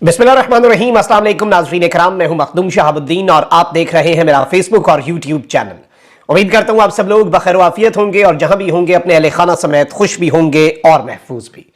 बिस्मिल्लाहिर्रहमानिर्रहीम। अस्सलाम वालेकुम नाज़रीन इकराम, मैं हूं मखदूम शहाबुद्दीन और आप देख रहे हैं मेरा फेसबुक और यूट्यूब चैनल। उम्मीद करता हूं आप सब लोग बखैर आफियत होंगे और जहां भी होंगे अपने अहले खाना समेत खुश भी होंगे और महफूज भी।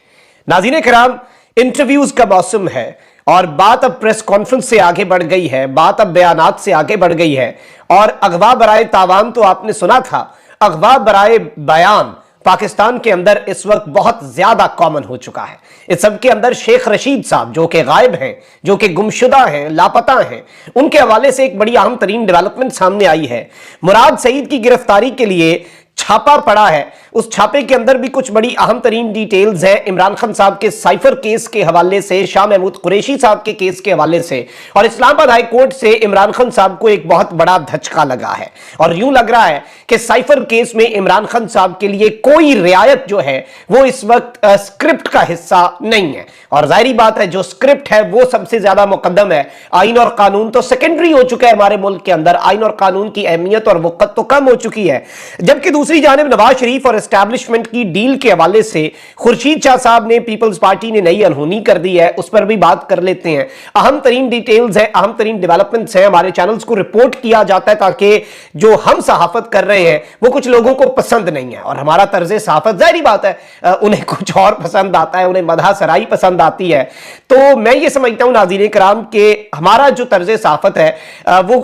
नाज़रीन इकराम, इंटरव्यूज का मौसम है और बात अब प्रेस कॉन्फ्रेंस से आगे बढ़ गई है, बात अब बयानात से आगे बढ़ गई है। और अगवा बराए तावान तो आपने सुना था, अगवा बराए बयान पाकिस्तान के अंदर इस वक्त बहुत ज्यादा कॉमन हो चुका है। इस सब के अंदर शेख रशीद साहब जो कि गायब हैं, जो कि गुमशुदा हैं, लापता हैं, उनके हवाले से एक बड़ी अहम तरीन डेवलपमेंट सामने आई है। मुराद सईद की गिरफ्तारी के लिए छापा पड़ा है, उस छापे के अंदर भी कुछ बड़ी अहम तरीन डिटेल्स हैं इमरान खान साहब के साइफर केस के हवाले से, शाह महमूद कुरैशी साहब के केस के हवाले से। और इस्लामाबाद हाई कोर्ट से इमरान खान साहब को एक बहुत बड़ा धचका लगा है और यूं लग रहा है कि साइफर केस में इमरान खान साहब के लिए कोई रियायत जो है वो इस वक्त स्क्रिप्ट का हिस्सा नहीं है। और जाहिर बात है, जो स्क्रिप्ट है वो सबसे ज्यादा मुकद्दम है। आइन और कानून तो सेकेंडरी हो चुका है हमारे मुल्क के अंदर, आइन और कानून की अहमियत और वक़्त तो कम हो चुकी है। जबकि दूसरी जानिब नवाज शरीफ और एस्टैब्लिशमेंट की डील के हवाले से खुर्शीद शाह साहब ने, पीपल्स पार्टी ने नई अनहोनी कर दी है, उस पर भी बात कर लेते हैं। अहम तरीन डिटेल्स है, अहम तरीन डेवलपमेंट्स है, हमारे चैनल्स को रिपोर्ट किया जाता है ताकि जो हम सहाफत कर रहे हैं वो कुछ लोगों को पसंद नहीं है। और हमारा तर्ज सहाफत, जाहिर बात है उन्हें कुछ और पसंद आता है, उन्हें मदह सराई पसंद आती है। तो मैं ये समझता हूं नाज़रीन कराम के हमारा जो तर्ज सहाफत है वो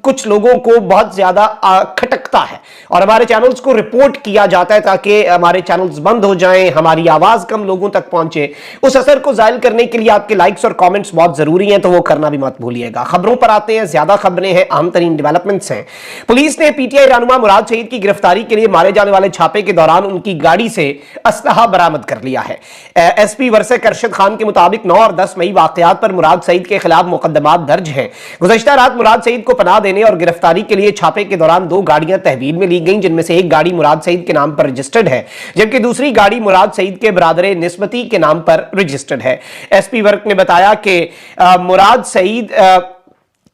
कुछ लोगों को बहुत ज्यादा खटकता है और हमारे चैनल्स को रिपोर्ट किया जाता है ताकि हमारे चैनल्स बंद हो जाएं, हमारी आवाज कम लोगों तक पहुंचे। उस असर को जाहिल करने के लिए आपके लाइक्स और कमेंट्स बहुत जरूरी हैं, तो वो करना भी मत भूलिएगा। खबरों पर आते हैं, ज्यादा खबरें हैं, अहम तरीन डेवलपमेंट्स हैं। पुलिस ने पीटीआई रहनुमा मुराद सईद की गिरफ्तारी के लिए मारे जाने वाले छापे के दौरान उनकी गाड़ी से असलहा बरामद कर लिया है। एसपी वर्षक अरशद खान के मुताबिक 9 और 10 मई वाकयात पर मुराद सईद के खिलाफ मुकदमात दर्ज हैं। गुज़श्ता रात मुराद सईद को पनाह देने और गिरफ्तारी के लिए छापे के दौरान 2 गाड़ियां तहवील में ली गईं, जिनमें से एक गाड़ी मुराद सईद के नाम पर रजिस्टर्ड है जबकि दूसरी गाड़ी मुराद सईद के बरादरे निस्बती के नाम पर रजिस्टर्ड है। एसपी वर्क ने बताया कि मुराद सईद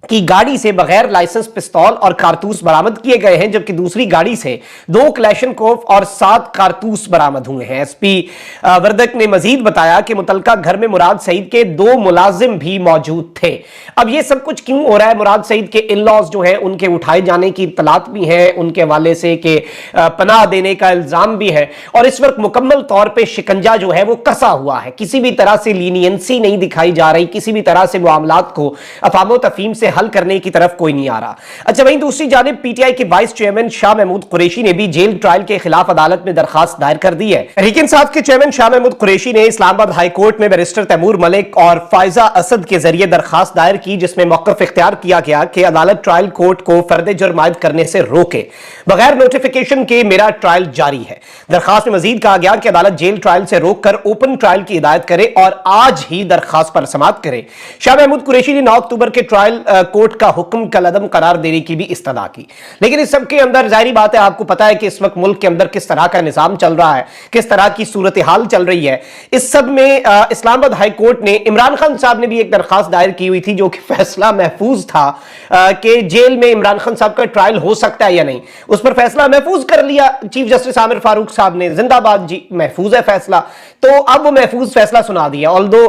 की गाड़ी से बगैर लाइसेंस पिस्तौल और कारतूस बरामद किए गए हैं, जबकि दूसरी गाड़ी से 2 क्लैशनकोफ और 7 कारतूस बरामद हुए हैं। एसपी वर्दक ने मजीद बताया कि मुतलका घर में मुराद सईद के 2 मुलाजिम भी मौजूद थे। अब यह सब कुछ क्यों हो रहा है? मुराद सईद के इन-लॉज जो है उनके उठाए जाने की इत्तलात भी है, उनके हवाले से कि पनाह देने का इल्जाम भी है और इस वक्त मुकम्मल तौर पर शिकंजा जो है वो कसा हुआ है। किसी भी तरह से लीनियंसी नहीं दिखाई जा रही, किसी भी तरह से मामलात को अफामो तफहीम से हल करने की तरफ कोई नहीं आ रहा। अच्छा, वहीं दूसरी जानिब पीटीआई के वाइस चेयरमैन शाह महमूद कुरैशी ने भी जेल ट्रायल के खिलाफ अदालत में दरखास्त दायर कर दी है। तहरीक इंसाफ के चेयरमैन शाह महमूद कुरैशी ने इस्लामाबाद हाई कोर्ट में बैरिस्टर तैमूर मलिक और फायजा असद के जरिए दरखास्त दायर की, जिसमें मौक़िफ़ इख्तियार किया गया कि अदालत ट्रायल कोर्ट को फर्द जुर्म आयद करने से रोके, बगैर नोटिफिकेशन के मेरा ट्रायल जारी है। दरखास्त में मजीद कहा गया कि अदालत जेल ट्रायल से रोककर ओपन ट्रायल की हिदायत करे और आज ही दरखास्त पर समाअत करे। शाह महमूद कुरैशी ने 9 अक्टूबर के ट्रायल कोर्ट का हुक्म कलअदम करार देने की भी इस्तदा की। लेकिन इस सब के अंदर जाहिर बात है, आपको पता है कि इस वक्त मुल्क के अंदर किस तरह का निजाम चल रहा है, किस तरह की सूरत हाल चल रही है। इस सब में इस्लामाबाद हाई कोर्ट ने, इमरान खान साहब ने भी एक दरखास्त दायर की हुई थी जो कि फैसला महफूज था कि जेल में इमरान खान साहब का ट्रायल हो सकता है या नहीं। उस पर फैसला महफूज कर लिया चीफ जस्टिस आमिर फारूक साहब ने, जिंदाबाद जी, महफूज है फैसला। तो अब वो महफूज फैसला सुना दिया, ऑल्दो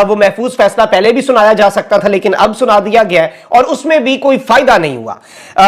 वो महफूज फैसला पहले भी सुनाया जा सकता था लेकिन अब सुना दिया गया है और उसमें भी कोई फायदा नहीं हुआ।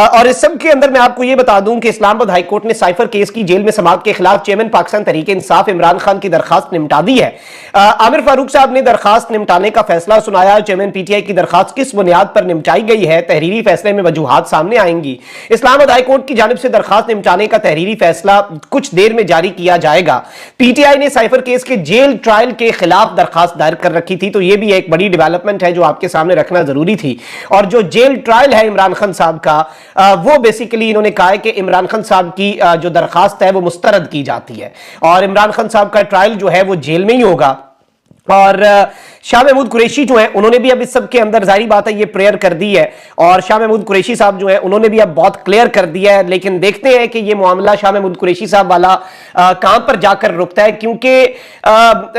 और इस सब के अंदर मैं आपको यह बता दूं कि इस्लामाबाद हाई कोर्ट ने साइफर केस की जेल में समाअत के खिलाफ चेयरमैन पाकिस्तान तहरीक इंसाफ इमरान खान की दरखास्त निपटा दी है। आमिर फारूक साहब ने दरखास्त निपटाने का फैसला सुनाया। चेयरमैन पीटीआई की दरखास्त किस बुनियाद पर निपटाई गई है, तहरीरी फैसले में वजूहात सामने आएंगी। इस्लामाबाद हाई कोर्ट की जानिब से दरखास्त निपटाने का तहरीरी फैसला कुछ देर में जारी किया जाएगा। पीटीआई ने साइफर केस के जेल ट्रायल के खिलाफ दरखास्त दायर कर रखी थी, तो यह भी एक बड़ी डेवलपमेंट है जो आपके सामने रखना जरूरी थी। और जो जेल ट्रायल है इमरान खान साहब का, वो बेसिकली इन्होंने कहा है कि इमरान खान साहब की जो दरखास्त है वो मुस्तरद की जाती है और इमरान खान साहब का ट्रायल जो है वो जेल में ही होगा। और शाह महमूद कुरैशी जो है उन्होंने भी अब इस सब के अंदर जाहिर बात है ये प्रेयर कर दी है और शाह महमूद कुरैशी साहब जो है उन्होंने भी अब बहुत क्लियर कर दिया है। लेकिन देखते हैं कि ये मामला शाह महमूद कुरैशी साहब वाला कहां पर जाकर रुकता है, क्योंकि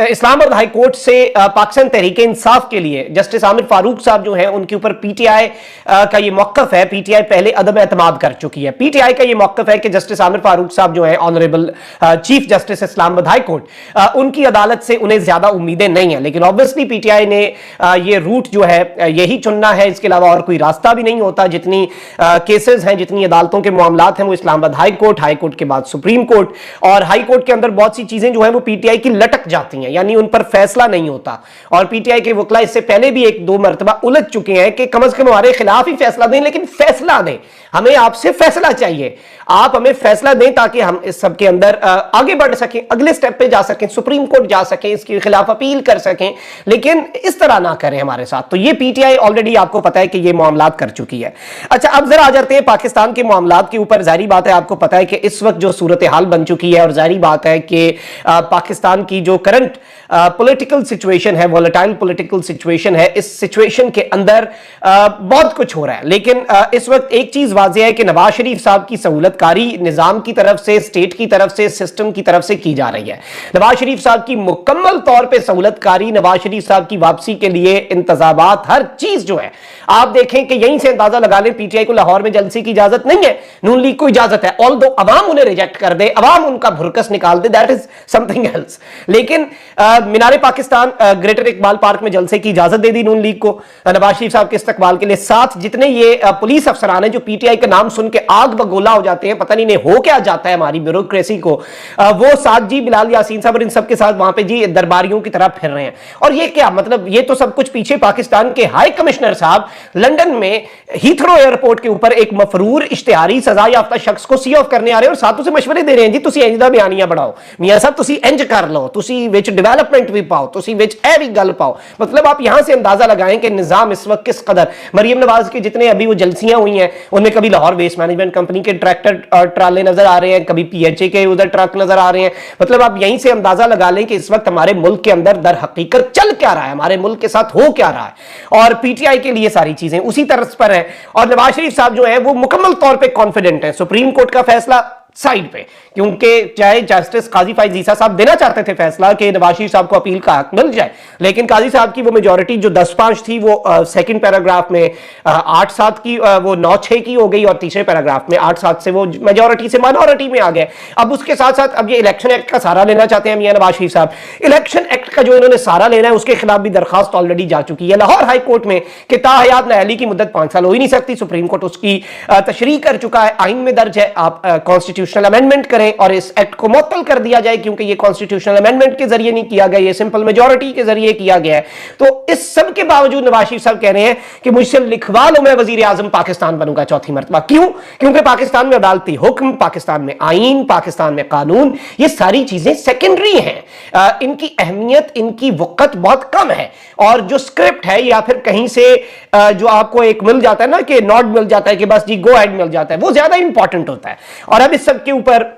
इस्लामाबाद हाई कोर्ट से पाकिस्तान तहरीक इंसाफ के लिए जस्टिस आमिर फारूक साहब जो है उनके ऊपर पीटीआई का ये मौकफ है। पीटीआई पहले अदम एतमाद कर चुकी है। पीटीआई का ये मौकफ है कि जस्टिस आमिर फारूक साहब जो है honourable chief justice Islamabad high court, उनकी अदालत से उन्हें ज्यादा उम्मीदें नहीं है, लेकिन ऑब्वियसली पीटीआई ने ये रूट जो है यही चुनना है, इसके अलावा और कोई रास्ता भी नहीं होता। जितनी केसेस हैं, जितनी अदालतों के मामलात हैं, वो Islamabad high court, high court के बाद सुप्रीम कोर्ट, और हाई कोर्ट के अंदर बहुत सी चीजें जो है वो पीटीआई की लटक जाती हैं, यानी उन पर फैसला नहीं होता। और पीटीआई के वकील इससे पहले भी एक दो मरतबा उलझ चुके हैं कि कम से कम हमारे खिलाफ ही फैसला दें, लेकिन फैसला दें, हमें आपसे फैसला चाहिए, आप हमें फैसला दें ताकि हम इस सब के अंदर आगे बढ़ सकें, अगले स्टेप पे जा सकें, सुप्रीम कोर्ट जा सकें, इसके खिलाफ अपील कर सकें, लेकिन इस तरह ना करें हमारे साथ। तो ये पीटीआई ऑलरेडी आपको पता है कि ये मामलात कर चुकी है। अच्छा, अब जरा आ जाते हैं पाकिस्तान के मामलात के ऊपर। जारी बात है, आपको पता है कि इस वक्त जो सूरत हाल बन चुकी है, और जारी बात है कि पाकिस्तान की जो करंट पॉलिटिकल सिचुएशन है, वॉलेटाइल पॉलिटिकल सिचुएशन है, इस सिचुएशन के अंदर बहुत कुछ हो रहा है। लेकिन इस वक्त एक चीज वाज़ेह है कि नवाज शरीफ साहब की सहूलतकारी निजाम की तरफ से, स्टेट की तरफ से, सिस्टम की तरफ से की जा रही है। नवाज शरीफ साहब की मुकम्मल तौर पे सहूलतकारी, नवाज शरीफ साहब की वापसी के लिए इंतजामात, हर चीज जो है, आप देखें कि यहीं से अंदाजा लगा लें, पीटीआई को लाहौर में जलसे की इजाजत नहीं है, नून लीग को इजाजत है। ऑल्दो अवाम उन्हें रिजेक्ट कर दे, अवाम उनका भुरकस निकाल दे, दैट इज समथिंग एल्स। लेकिन मीनारे पाकिस्तान ग्रेटर इकबाल पार्क में जलसे की इजाजत दे दी नून लीग को नवाज शरीफ साहब के इस्तकबाल के लिए। साथ जितने ये पुलिस अफसरान हैं जो पीटीआई का नाम सुन के आग बगोला हो जाते हैं, पता नहीं इन्हें हो क्या जाता है हमारी ब्यूरोक्रेसी को, वो साथ जी बिलाल यासीन साहब और इन सबके साथ वहां पे जी दरबारियों की तरह फिर रहे हैं। और ये क्या मतलब, ये तो सब कुछ पीछे पाकिस्तान के हाई कमिश्नर साहब लंदन में हीथ्रो एयरपोर्ट के ऊपर एक मफरूर इश्तिहारी सजा याफ्ता शख्स को सी ऑफ करने आ रहे हैं और साथ उसे मशवरे दे रहे हैं, जी तुसी इंज दा बयानिया बढ़ाओ, मियां साहब तुसी इंज कर लो, तुसी विच डेवलपमेंट भी पाओ, तुसी विच ए भी गल पाओ। मतलब आप यहां से अंदाजा लगाएं कि निजाम इस वक्त किस कदर। मरियम नवाज के जितने अभी वो जलसियां हुई हैं, उनमें कभी लाहौर वेस्ट मैनेजमेंट कंपनी के ट्रैक्टर और ट्राले नजर आ रहे हैं, कभी पीएचए के उधर ट्रक नजर आ रहे हैं। मतलब आप यहीं से अंदाजा लगा लें कि इस वक्त हमारे मुल्क के अंदर दर हकीकत चल क्या रहा है, हमारे मुल्क के साथ हो क्या रहा है। और पीटीआई के लिए सारी चीजें उसी तरह पर है। और नवाज शरीफ साहब जो है वो मुकम्मल तौर पे कॉन्फिडेंट है। सुप्रीम कोर्ट का फैसला साइड पे, क्योंकि चाहे जस्टिस काजी फाइज ईसा साहब देना चाहते थे फैसला कि नवाज शरीफ साहब को अपील का हक मिल जाए, लेकिन काजी साहब की वो मेजॉरिटी जो 10-5 थी वो सेकंड पैराग्राफ में 8-7 की वो 9-6 की हो गई, और तीसरे पैराग्राफ में 8-7 से वो मेजॉरिटी से माइनॉरिटी में आ गए। अब उसके साथ साथ अब ये इलेक्शन एक्ट का सहारा लेना चाहते हैं मियां नवाज शरीफ साहब। इलेक्शन एक्ट का जो इन्होंने सहारा लेना है उसके खिलाफ भी दरखास्त ऑलरेडी जा चुकी है लाहौर हाई कोर्ट में कि ताहयात न्यायालय की मुद्दत 5 साल हो ही नहीं सकती। सुप्रीम कोर्ट उसकी तशरीह कर चुका है, आइन में दर्ज है, आप कॉन्स्टिट्यूशनल अमेंडमेंट करें और इस एक्ट को मुअत्तल कर दिया जाए, क्योंकि ये कॉन्स्टिट्यूशनल अमेंडमेंट के जरिए नहीं किया गया, ये सिंपल मेजॉरिटी के जरिए किया गया है। तो इस सब के बावजूद नवाज शरीफ साहब कह रहे हैं कि मुझसे लिखवा लो, मैं वजीर आजम पाकिस्तान बनूंगा चौथी मरतबा। क्यों? क्योंकि पाकिस्तान में अदालती हुक्म, पाकिस्तान में आइन, पाकिस्तान में कानून, ये सारी चीजें सेकेंडरी हैं, इनकी अहमियत, इनकी वक़्त बहुत कम है। और जो स्क्रिप्ट है या फिर कहीं से जो आपको एक मिल जाता है ना कि नॉट मिल जाता है कि बस जी गो हेड मिल जाता है, वो ज्यादा इंपॉर्टेंट होता है। और अब इस सब के ऊपर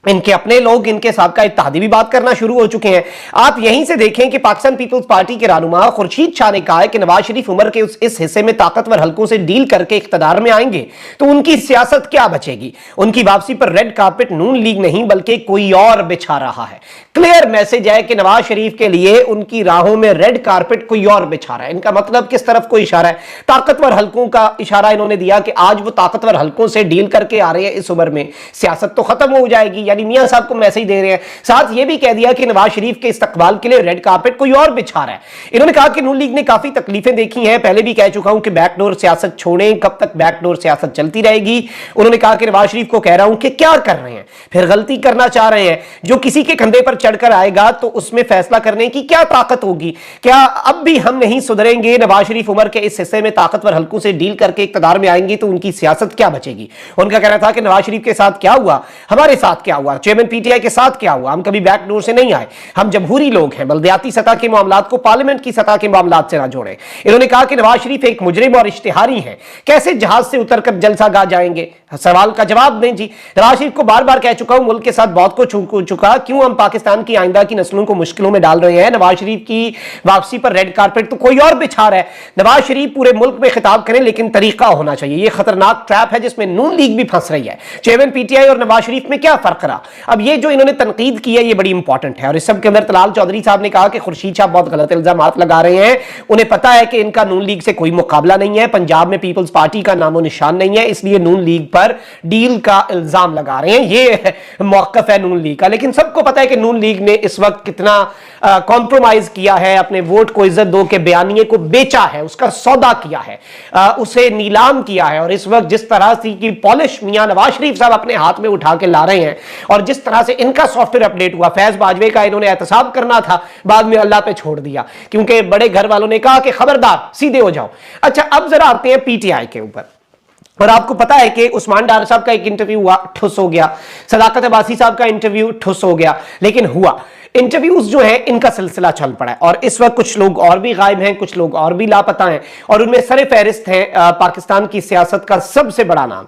इनके अपने लोग, इनके साबका इत्तेहादी भी बात करना शुरू हो चुके हैं। आप यहीं से देखें कि पाकिस्तान पीपल्स पार्टी के रहनुमा खुर्शीद शाह ने कहा है कि नवाज शरीफ उम्र के इस हिस्से में ताकतवर हलकों से डील करके इख्तियार में आएंगे तो उनकी सियासत क्या बचेगी। उनकी वापसी पर रेड कार्पेट नून लीग नहीं बल्कि कोई और बिछा रहा है। क्लियर मैसेज है कि नवाज शरीफ के लिए उनकी राहों में रेड कार्पेट कोई और बिछा रहा है। इनका मतलब किस तरफ को इशारा है? ताकतवर हलकों का इशारा इन्होंने दिया कि आज वो ताकतवर हलकों से डील करके आ रहे हैं, इस उम्र में सियासत तो खत्म हो जाएगी, यानी मियां साहब को मैसेज दे रहे हैं। साथ ये भी कह दिया कि नवाज शरीफ के इस्तकबाल के लिए रेड कार्पेट कोई और बिछा रहा है। इन्होंने कहा कि नून लीग ने काफी तकलीफें देखी हैं, पहले भी कह चुका हूं कि बैकडोर सियासत छोड़ें, कब तक बैकडोर सियासत चलती रहेगी। उन्होंने कहा कि नवाज शरीफ को कह रहा हूं कि क्या कर रहे हैं, फिर गलती करना चाह रहे हैं, जो किसी के कंधे पर चढ़कर आएगा तो उसमें फैसला करने की क्या ताकत होगी? क्या अब भी हम नहीं सुधरेंगे? नवाज शरीफ उम्र के इस हिस्से में ताकतवर हलकों से डील करके इख्तियार में आएंगे तो उनकी सियासत क्या बचेगी? उनका कहना था कि नवाज शरीफ के साथ क्या हुआ, हमारे साथ क्या हुआ, चेयरमैन पीटीआई के साथ क्या हुआ, हम कभी बैकडोर से नहीं आए, हम जमहूरी लोग हैं, बल्दियाती सतह के मामलात को पार्लियामेंट की सतह के मामलात से ना जोड़ें। इन्होंने कहा कि नवाज शरीफ एक मुजरिम और इश्तिहारी हैं, कैसे जहाज से उतरकर जलसागाह जाएंगे? सवाल का जवाब दें जी। नवाज शरीफ को बार बार कह चुका हूं, मुल्क के साथ बहुत कुछ हो चुका, क्यों हम पाकिस्तान की आइंदा की नस्लों को मुश्किलों में डाल रहे हैं? नवाज शरीफ की वापसी पर रेड कार्पेट तो कोई और बिछा रहा है। नवाज शरीफ पूरे मुल्क में खिताब करें, लेकिन तरीका होना चाहिए। यह खतरनाक ट्रैप है जिसमें नून लीग भी फंस रही है। चेयरमैन पीटीआई और नवाज शरीफ में क्या फर्क रहा रहा। अब ये जो इन्होंने तनकीद की है ये बड़ी इंपॉर्टेंट है, और इस सब के अंदर तलाल चौधरी साहब ने कहा कि खुर्शीद शाह बहुत गलत इल्जाम लगा रहे हैं, उन्हें पता है कि इनका नून लीग से कोई मुकाबला नहीं है, पंजाब में पीपल्स पार्टी का नामो निशान नहीं है, इसलिए नून लीग पर डील का इल्जाम लगा रहे हैं। ये मौकफ है नून लीग का। लेकिन सबको पता है कि नून लीग ने इस वक्त कितना कॉम्प्रोमाइज किया है, अपने वोट को इज्जत दो के बयानिए को बेचा है, उसका सौदा किया है, उसे नीलाम किया है। और इस वक्त जिस तरह से की पॉलिश मियां नवाज शरीफ साहब अपने हाथ में उठा के ला रहे हैं, और जिस तरह से इनका सॉफ्टवेयर अपडेट हुआ, फैज बाजवे का इन्होंने एहतसाब करना था, बाद में अल्लाह पे छोड़ दिया, क्योंकि बड़े घर वालों ने कहा कि खबरदार सीधे हो जाओ। अच्छा, अब जरा आते हैं पीटीआई के ऊपर। और आपको पता है कि उस्मान डार साहब का एक इंटरव्यू हुआ, ठुस हो गया। सदाकत अब्बासी साहब का इंटरव्यू ठुस हो गया। लेकिन हुआ, इंटरव्यूज जो है इनका सिलसिला चल पड़ा है, और इस वक्त कुछ लोग और भी गायब हैं, कुछ लोग और भी लापता हैं, और उनमें सरे फहरिस्त है पाकिस्तान की सियासत का सबसे बड़ा नाम,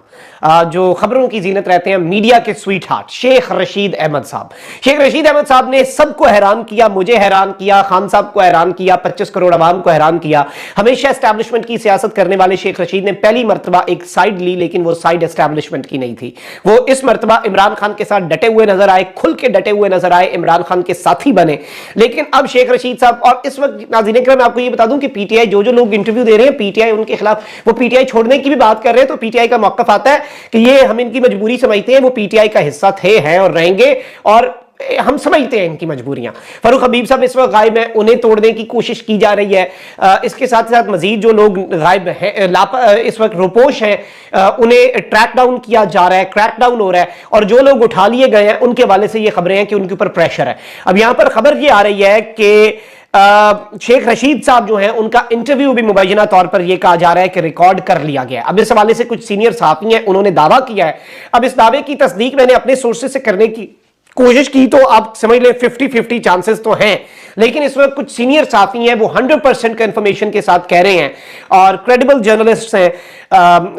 जो खबरों की जीनत रहते हैं, मीडिया के स्वीट हार्ट, शेख रशीद अहमद साहब। शेख रशीद अहमद साहब ने सबको हैरान किया, मुझे हैरान किया, खान साहब को हैरान किया, 25 करोड़ अवाम को हैरान किया। हमेशा एस्टैब्लिशमेंट की सियासत करने वाले शेख रशीद ने पहली मरतबा एक साइड ली, लेकिन वो साइड एस्टैब्लिशमेंट की नहीं थी। वो इस मरतबा इमरान खान के साथ डटे हुए नजर आए, खुल के डटे हुए नजर आए, इमरान खान के साथी बने। लेकिन अब शेख रशीद साहब, और इस वक्त नाज़रीन इकराम मैं आपको ये बता दूं कि पीटीआई जो लोग इंटरव्यू दे रहे हैं पीटीआई उनके खिलाफ, वो पीटीआई छोड़ने की भी बात कर रहे हैं, तो पीटीआई का मौकफ आता है कि ये हम इनकी मजबूरी समझते हैं, वो पीटीआई का हिस्सा थे, हैं और रहेंगे, और हम समझते हैं इनकी मजबूरियां। फरूख हबीब साहब इस वक्त गायब हैं, उन्हें तोड़ने की कोशिश की जा रही है। इसके साथ साथ मजीद जो लोग गायब हैं, इस वक्त रुपोश हैं, उन्हें ट्रैक डाउन किया जा रहा है, क्रैक डाउन हो रहा है, और जो लोग उठा लिए गए हैं उनके हवाले से ये खबरें हैं कि उनके ऊपर प्रेशर है। अब यहां पर खबर ये आ रही है कि शेख रशीद साहब जो हैं उनका इंटरव्यू भी मुबैना तौर पर यह कहा जा रहा है कि रिकॉर्ड कर लिया गया है। अब इस हवाले से कुछ सीनियर सहाफी हैं, उन्होंने दावा किया है। अब इस दावे की तस्दीक मैंने अपने सोर्सेज से करने की कोशिश की, तो आप समझ लें 50-50 चांसेस तो हैं, लेकिन इस वक्त कुछ सीनियर साथी हैं वो 100% कंफर्मेशन के साथ कह रहे हैं, और क्रेडिबल जर्नलिस्ट हैं,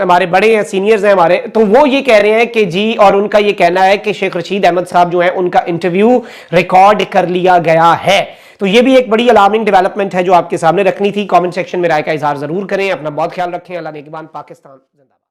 हमारे बड़े हैं, सीनियर्स हैं हमारे, तो वो ये कह रहे हैं कि जी, और उनका ये कहना है कि शेख रशीद अहमद साहब जो है उनका इंटरव्यू रिकॉर्ड कर लिया गया है। तो ये भी एक बड़ी अलार्मिंग डेवलपमेंट है जो आपके सामने रखनी थी। कमेंट सेक्शन में राय का इजहार जरूर करें। अपना बहुत ख्याल रखें। अल्लाह नेगहबान। पाकिस्तान जिंदाबाद।